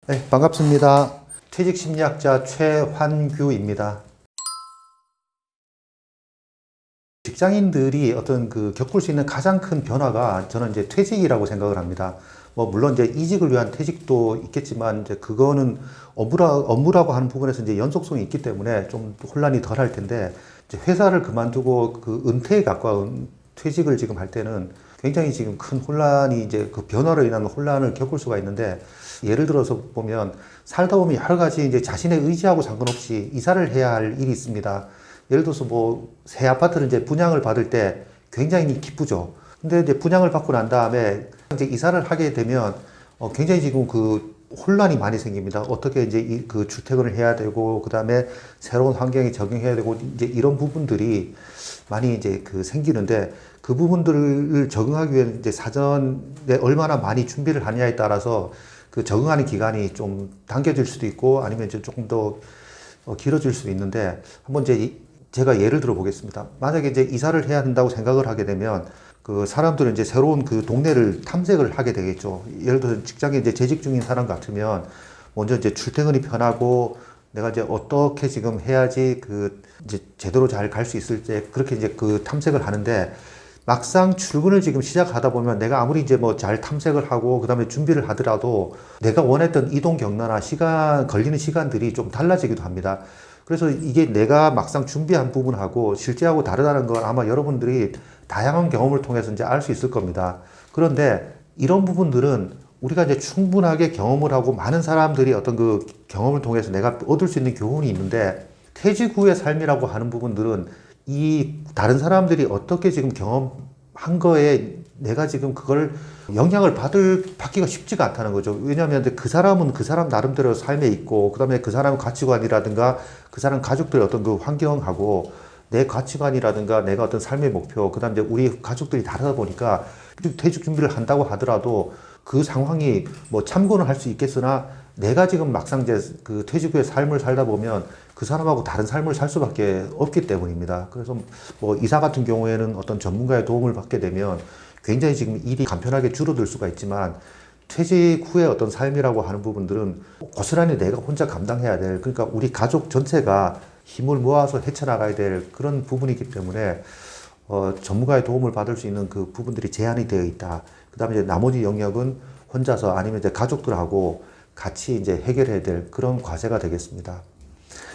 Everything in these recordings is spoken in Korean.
네, 반갑습니다. 퇴직심리학자 최환규입니다. 직장인들이 어떤 겪을 수 있는 가장 큰 변화가 저는 이제 퇴직이라고 생각을 합니다. 물론 이제 이직을 위한 퇴직도 있겠지만 이제 그거는 업무라고 하는 부분에서 이제 연속성이 있기 때문에 좀 혼란이 덜 할 텐데, 이제 회사를 그만두고 은퇴에 가까운 퇴직을 지금 할 때는 굉장히 지금 큰 혼란이, 이제 그 변화로 인한 혼란을 겪을 수가 있는데, 예를 들어서 보면 살다 보면 여러 가지 이제 자신의 의지하고 상관없이 이사를 해야 할 일이 있습니다. 예를 들어서 새 아파트를 이제 분양을 받을 때 굉장히 기쁘죠. 근데 이제 분양을 받고 난 다음에 이제 이사를 하게 되면 굉장히 지금 혼란이 많이 생깁니다. 어떻게 이제 주택을 해야 되고, 그 다음에 새로운 환경에 적응해야 되고, 이제 이런 부분들이 많이 이제 생기는데, 그 부분들을 적응하기 위해 이제 사전에 얼마나 많이 준비를 하느냐에 따라서 적응하는 기간이 좀 당겨질 수도 있고, 아니면 이제 조금 더 길어질 수도 있는데, 한번 제가 예를 들어 보겠습니다. 만약에 이제 이사를 해야 한다고 생각을 하게 되면, 사람들은 이제 새로운 동네를 탐색을 하게 되겠죠. 예를 들어서 직장에 이제 재직 중인 사람 같으면, 먼저 이제 출퇴근이 편하고, 내가 이제 어떻게 지금 해야지 이제 제대로 잘 갈 수 있을지, 그렇게 이제 탐색을 하는데, 막상 출근을 지금 시작하다 보면 내가 아무리 이제 잘 탐색을 하고 그다음에 준비를 하더라도 내가 원했던 이동 경로나 걸리는 시간들이 좀 달라지기도 합니다. 그래서 이게 내가 막상 준비한 부분하고 실제하고 다르다는 걸 아마 여러분들이 다양한 경험을 통해서 이제 알 수 있을 겁니다. 그런데 이런 부분들은 우리가 이제 충분하게 경험을 하고 많은 사람들이 어떤 경험을 통해서 내가 얻을 수 있는 교훈이 있는데, 퇴직 후의 삶이라고 하는 부분들은 이 다른 사람들이 어떻게 지금 경험한 거에 내가 지금 그걸 영향을 받기가 쉽지가 않다는 거죠. 왜냐하면 그 사람은 그 사람 나름대로 삶에 있고, 그 다음에 그 사람 가치관이라든가 그 사람 가족들의 어떤 환경하고 내 가치관이라든가 내가 어떤 삶의 목표, 그 다음에 우리 가족들이 다르다 보니까 퇴직 준비를 한다고 하더라도 그 상황이 참고는 할 수 있겠으나, 내가 지금 막상 이제 퇴직 후에 삶을 살다 보면 그 사람하고 다른 삶을 살 수밖에 없기 때문입니다. 그래서 이사 같은 경우에는 어떤 전문가의 도움을 받게 되면 굉장히 지금 일이 간편하게 줄어들 수가 있지만, 퇴직 후에 어떤 삶이라고 하는 부분들은 고스란히 내가 혼자 감당해야 될, 그러니까 우리 가족 전체가 힘을 모아서 헤쳐나가야 될 그런 부분이기 때문에 전문가의 도움을 받을 수 있는 그 부분들이 제한이 되어 있다. 그 다음에 이제 나머지 영역은 혼자서 아니면 이제 가족들하고 같이 이제 해결해야 될 그런 과제가 되겠습니다.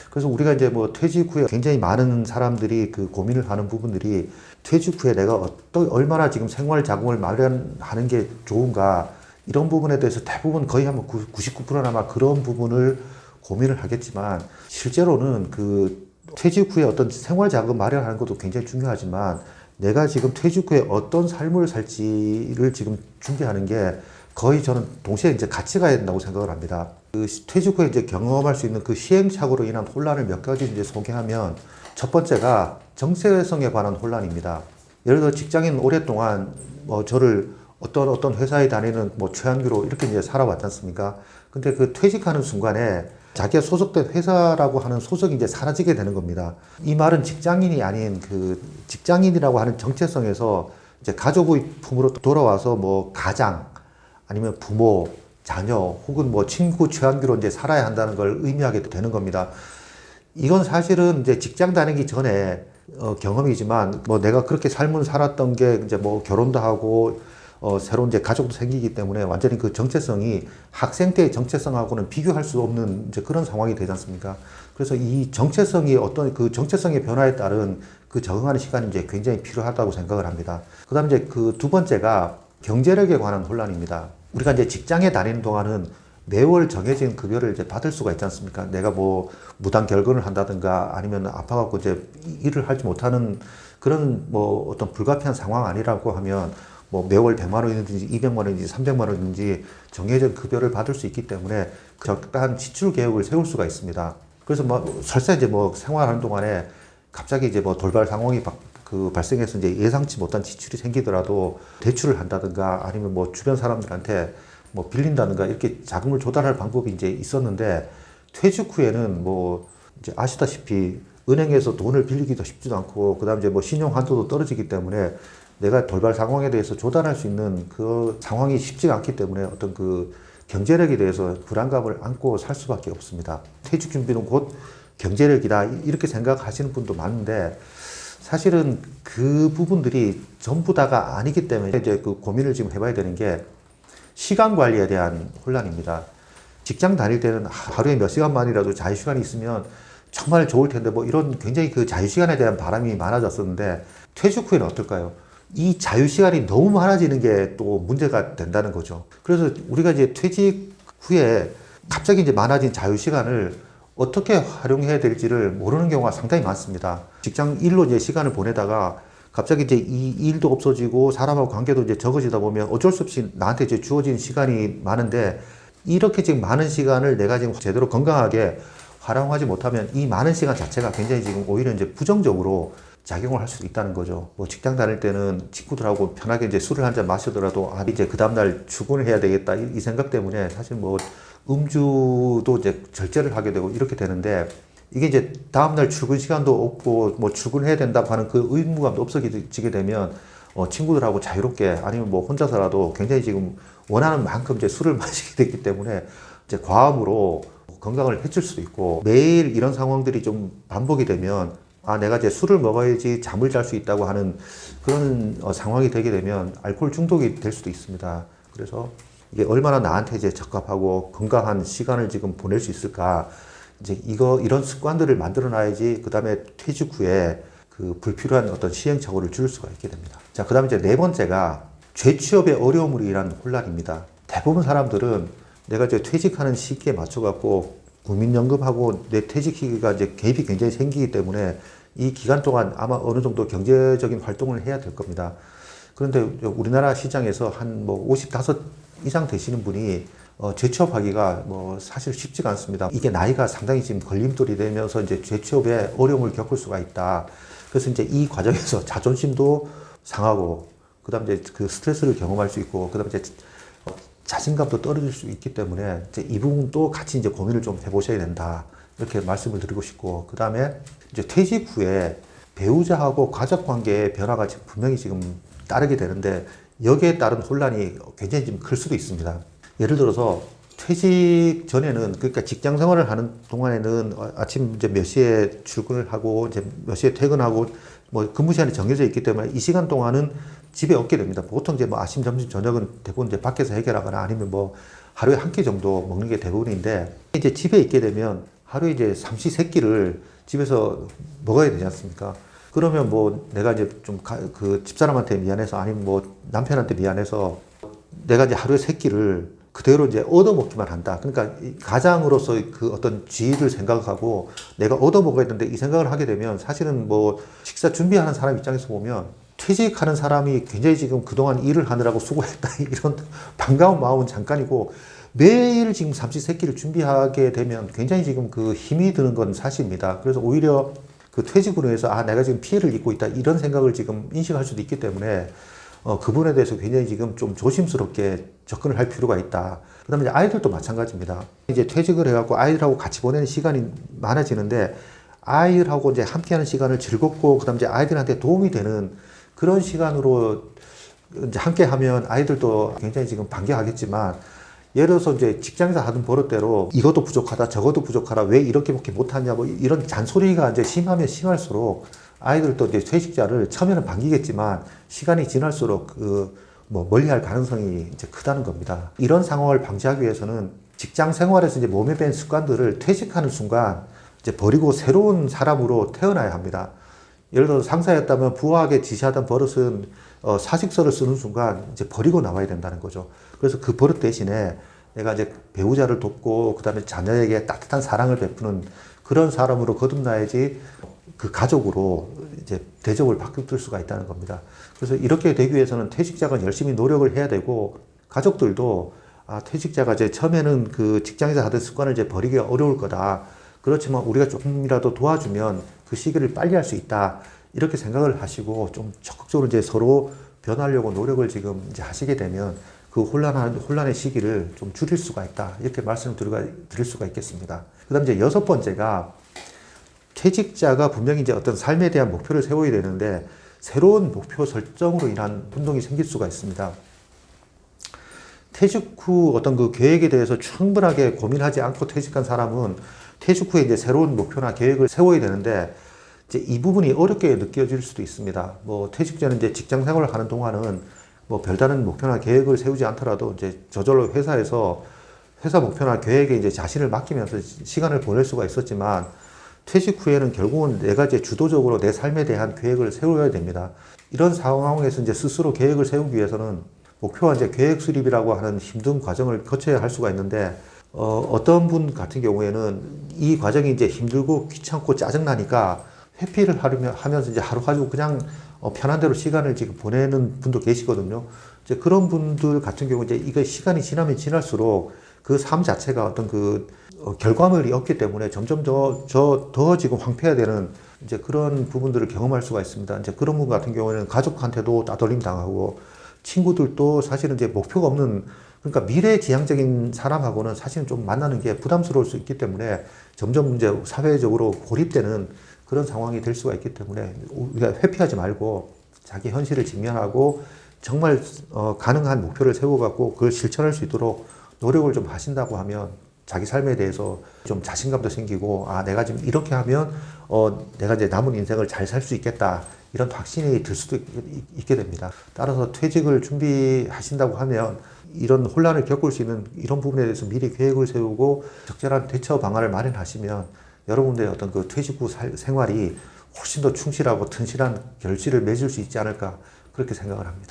그래서 우리가 이제 퇴직 후에 굉장히 많은 사람들이 고민을 하는 부분들이, 퇴직 후에 내가 얼마나 지금 생활 자금을 마련하는 게 좋은가, 이런 부분에 대해서 대부분 거의 한 99%는 아마 그런 부분을 고민을 하겠지만, 실제로는 퇴직 후에 어떤 생활 자금 마련하는 것도 굉장히 중요하지만, 내가 지금 퇴직 후에 어떤 삶을 살지를 지금 준비하는 게 거의 저는 동시에 이제 같이 가야 된다고 생각을 합니다. 퇴직 후에 이제 경험할 수 있는 시행착오로 인한 혼란을 몇 가지 이제 소개하면, 첫 번째가 정체성에 관한 혼란입니다. 예를 들어 직장인 오랫동안 저를 어떤 회사에 다니는 최한규로 이렇게 이제 살아왔지 않습니까? 근데 퇴직하는 순간에 자기가 소속된 회사라고 하는 소속이 이제 사라지게 되는 겁니다. 이 말은 직장인이 아닌 직장인이라고 하는 정체성에서 이제 가족의 품으로 돌아와서 가장, 아니면 부모, 자녀, 혹은 친구, 최한규로 이제 살아야 한다는 걸 의미하게 되는 겁니다. 이건 사실은 이제 직장 다니기 전에 경험이지만, 내가 그렇게 삶을 살았던 게 이제 결혼도 하고 새로운 이제 가족도 생기기 때문에 완전히 정체성이 학생 때의 정체성하고는 비교할 수 없는 이제 그런 상황이 되지 않습니까? 그래서 이 정체성이 어떤 정체성의 변화에 따른 적응하는 시간이 이제 굉장히 필요하다고 생각을 합니다. 그 다음에 이제 두 번째가 경제력에 관한 혼란입니다. 우리가 이제 직장에 다니는 동안은 매월 정해진 급여를 이제 받을 수가 있지 않습니까? 내가 무단 결근을 한다든가 아니면 아파갖고 이제 일을 하지 못하는 그런 어떤 불가피한 상황 아니라고 하면 매월 100만 원이든지 200만 원이든지 300만 원이든지 정해진 급여를 받을 수 있기 때문에 적당한 지출 계획을 세울 수가 있습니다. 그래서 설사 이제 생활하는 동안에 갑자기 이제 돌발 상황이 발생해서 이제 예상치 못한 지출이 생기더라도 대출을 한다든가 아니면 주변 사람들한테 빌린다든가 이렇게 자금을 조달할 방법이 이제 있었는데, 퇴직 후에는 이제 아시다시피 은행에서 돈을 빌리기도 쉽지도 않고, 그 다음에 이제 신용 한도도 떨어지기 때문에 내가 돌발 상황에 대해서 조달할 수 있는 그 상황이 쉽지가 않기 때문에 어떤 경제력에 대해서 불안감을 안고 살 수밖에 없습니다. 퇴직 준비는 곧 경제력이다 이렇게 생각하시는 분도 많은데 사실은 그 부분들이 전부 다가 아니기 때문에 이제 그 고민을 지금 해봐야 되는 게 시간 관리에 대한 혼란입니다. 직장 다닐 때는 하루에 몇 시간만이라도 자유시간이 있으면 정말 좋을 텐데 뭐 이런 굉장히 그 자유시간에 대한 바람이 많아졌었는데 퇴직 후에는 어떨까요? 이 자유시간이 너무 많아지는 게 또 문제가 된다는 거죠. 그래서 우리가 이제 퇴직 후에 갑자기 이제 많아진 자유시간을 어떻게 활용해야 될지를 모르는 경우가 상당히 많습니다. 직장 일로 이제 시간을 보내다가 갑자기 이제 이 일도 없어지고 사람하고 관계도 이제 적어지다 보면 어쩔 수 없이 나한테 이제 주어진 시간이 많은데 이렇게 지금 많은 시간을 내가 지금 제대로 건강하게 활용하지 못하면 이 많은 시간 자체가 굉장히 지금 오히려 이제 부정적으로 작용을 할 수도 있다는 거죠. 뭐 직장 다닐 때는 친구들하고 편하게 이제 술을 한잔 마시더라도 이제 그 다음날 출근을 해야 되겠다 이 생각 때문에 사실 뭐 음주도 이제 절제를 하게 되고 이렇게 되는데 이게 이제 다음날 출근 시간도 없고 뭐 출근해야 된다고 하는 그 의무감도 없어지게 되면 친구들하고 자유롭게 아니면 뭐 혼자서라도 굉장히 지금 원하는 만큼 이제 술을 마시게 됐기 때문에 이제 과음으로 건강을 해칠 수도 있고 매일 이런 상황들이 좀 반복이 되면 내가 이제 술을 먹어야지 잠을 잘 수 있다고 하는 그런 상황이 되게 되면 알코올 중독이 될 수도 있습니다. 그래서 이게 얼마나 나한테 이제 적합하고 건강한 시간을 지금 보낼 수 있을까? 이제 이런 습관들을 만들어 놔야지 그 다음에 퇴직 후에 그 불필요한 어떤 시행착오를 줄일 수가 있게 됩니다. 자, 그 다음에 이제 네 번째가 재취업의 어려움으로 인한 혼란입니다. 대부분 사람들은 내가 이제 퇴직하는 시기에 맞춰갖고 국민연금하고 내 퇴직 시기가 이제 갭이 굉장히 생기기 때문에 이 기간 동안 아마 어느 정도 경제적인 활동을 해야 될 겁니다. 그런데 우리나라 시장에서 한 뭐 55 이상 되시는 분이 재취업하기가 뭐 사실 쉽지가 않습니다. 이게 나이가 상당히 지금 걸림돌이 되면서 이제 재취업에 어려움을 겪을 수가 있다. 그래서 이제 이 과정에서 자존심도 상하고, 그 다음에 이제 그 스트레스를 경험할 수 있고, 그 다음에 이제 자신감도 떨어질 수 있기 때문에 이제 이 부분도 같이 이제 고민을 좀 해보셔야 된다. 이렇게 말씀을 드리고 싶고, 그 다음에 이제 퇴직 후에 배우자하고 가족 관계의 변화가 지금 분명히 지금 따르게 되는데 여기에 따른 혼란이 굉장히 좀 클 수도 있습니다. 예를 들어서 퇴직 전에는, 그러니까 직장 생활을 하는 동안에는 아침 이제 몇 시에 출근을 하고 이제 몇 시에 퇴근하고 뭐 근무 시간이 정해져 있기 때문에 이 시간 동안은 집에 없게 됩니다. 보통 이제 뭐 아침, 점심, 저녁은 대부분 이제 밖에서 해결하거나 아니면 뭐 하루에 한 끼 정도 먹는 게 대부분인데, 이제 집에 있게 되면 하루에 이제 삼시 세끼를 집에서 먹어야 되지 않습니까? 그러면 뭐 내가 이제 좀 그 집사람한테 미안해서 아니면 뭐 남편한테 미안해서 내가 이제 하루에 세 끼를 그대로 이제 얻어먹기만 한다. 그러니까 가장으로서 그 어떤 지위를 생각하고 내가 얻어먹어야 되는데 이 생각을 하게 되면 사실은 뭐 식사 준비하는 사람 입장에서 보면 퇴직하는 사람이 굉장히 지금 그동안 일을 하느라고 수고했다 이런 반가운 마음은 잠깐이고, 매일 지금 삼시세끼를 준비하게 되면 굉장히 지금 그 힘이 드는 건 사실입니다. 그래서 오히려 그 퇴직으로 해서 내가 지금 피해를 입고 있다 이런 생각을 지금 인식할 수도 있기 때문에 그분에 대해서 굉장히 지금 좀 조심스럽게 접근을 할 필요가 있다. 그 다음에 이제 아이들도 마찬가지입니다. 이제 퇴직을 해갖고 아이들하고 같이 보내는 시간이 많아지는데 아이들하고 이제 함께하는 시간을 즐겁고 그 다음에 이제 아이들한테 도움이 되는 그런 시간으로 이제 함께 하면 아이들도 굉장히 지금 반겨하겠지만, 예를 들어서 이제 직장에서 하던 버릇대로 이것도 부족하다, 저것도 부족하다, 왜 이렇게밖에 못하냐, 뭐 이런 잔소리가 이제 심하면 심할수록 아이들도 이제 퇴직자를 처음에는 반기겠지만 시간이 지날수록 뭐 멀리할 가능성이 이제 크다는 겁니다. 이런 상황을 방지하기 위해서는 직장 생활에서 이제 몸에 밴 습관들을 퇴직하는 순간 이제 버리고 새로운 사람으로 태어나야 합니다. 예를 들어서 상사였다면 부하에게 지시하던 버릇은 사직서를 쓰는 순간 이제 버리고 나와야 된다는 거죠. 그래서 그 버릇 대신에 내가 이제 배우자를 돕고 그 다음에 자녀에게 따뜻한 사랑을 베푸는 그런 사람으로 거듭나야지 그 가족으로 이제 대접을 받을 수가 있다는 겁니다. 그래서 이렇게 되기 위해서는 퇴직자가 열심히 노력을 해야 되고, 가족들도 퇴직자가 이제 처음에는 그 직장에서 하던 습관을 이제 버리기가 어려울 거다. 그렇지만 우리가 조금이라도 도와주면 그 시기를 빨리 할 수 있다. 이렇게 생각을 하시고 좀 적극적으로 이제 서로 변하려고 노력을 지금 이제 하시게 되면 그 혼란의 시기를 좀 줄일 수가 있다. 이렇게 말씀을 드릴 수가 있겠습니다. 그 다음 이제 여섯 번째가, 퇴직자가 분명히 이제 어떤 삶에 대한 목표를 세워야 되는데 새로운 목표 설정으로 인한 혼동이 생길 수가 있습니다. 퇴직 후 어떤 그 계획에 대해서 충분하게 고민하지 않고 퇴직한 사람은 퇴직 후에 이제 새로운 목표나 계획을 세워야 되는데 이제 이 부분이 어렵게 느껴질 수도 있습니다. 뭐 퇴직 전에 이제 직장 생활을 하는 동안은 뭐 별다른 목표나 계획을 세우지 않더라도 이제 저절로 회사에서 회사 목표나 계획에 이제 자신을 맡기면서 시간을 보낼 수가 있었지만 퇴직 후에는 결국은 내가 이제 주도적으로 내 삶에 대한 계획을 세워야 됩니다. 이런 상황에서 이제 스스로 계획을 세우기 위해서는 목표와 이제 계획 수립이라고 하는 힘든 과정을 거쳐야 할 수가 있는데, 어떤 분 같은 경우에는 이 과정이 이제 힘들고 귀찮고 짜증나니까 회피를 하면서 이제 하루 가지고 그냥 편한 대로 시간을 지금 보내는 분도 계시거든요. 이제 그런 분들 같은 경우 이제 이거 시간이 지나면 지날수록 그 삶 자체가 어떤 그 결과물이 없기 때문에 점점 더 지금 황폐화되는 이제 그런 부분들을 경험할 수가 있습니다. 이제 그런 분 같은 경우에는 가족한테도 따돌림 당하고 친구들도 사실은 이제 목표가 없는, 그러니까 미래지향적인 사람하고는 사실은 좀 만나는 게 부담스러울 수 있기 때문에 점점 이제 사회적으로 고립되는 그런 상황이 될 수가 있기 때문에 우리가 회피하지 말고 자기 현실을 직면하고 정말 가능한 목표를 세워갖고 그걸 실천할 수 있도록 노력을 좀 하신다고 하면 자기 삶에 대해서 좀 자신감도 생기고, 아, 내가 지금 이렇게 하면 내가 이제 남은 인생을 잘 살 수 있겠다, 이런 확신이 들 수도 있게 됩니다. 따라서 퇴직을 준비하신다고 하면 이런 혼란을 겪을 수 있는 이런 부분에 대해서 미리 계획을 세우고 적절한 대처 방안을 마련하시면 여러분들의 어떤 그 퇴직 후 생활이 훨씬 더 충실하고 튼실한 결실을 맺을 수 있지 않을까, 그렇게 생각을 합니다.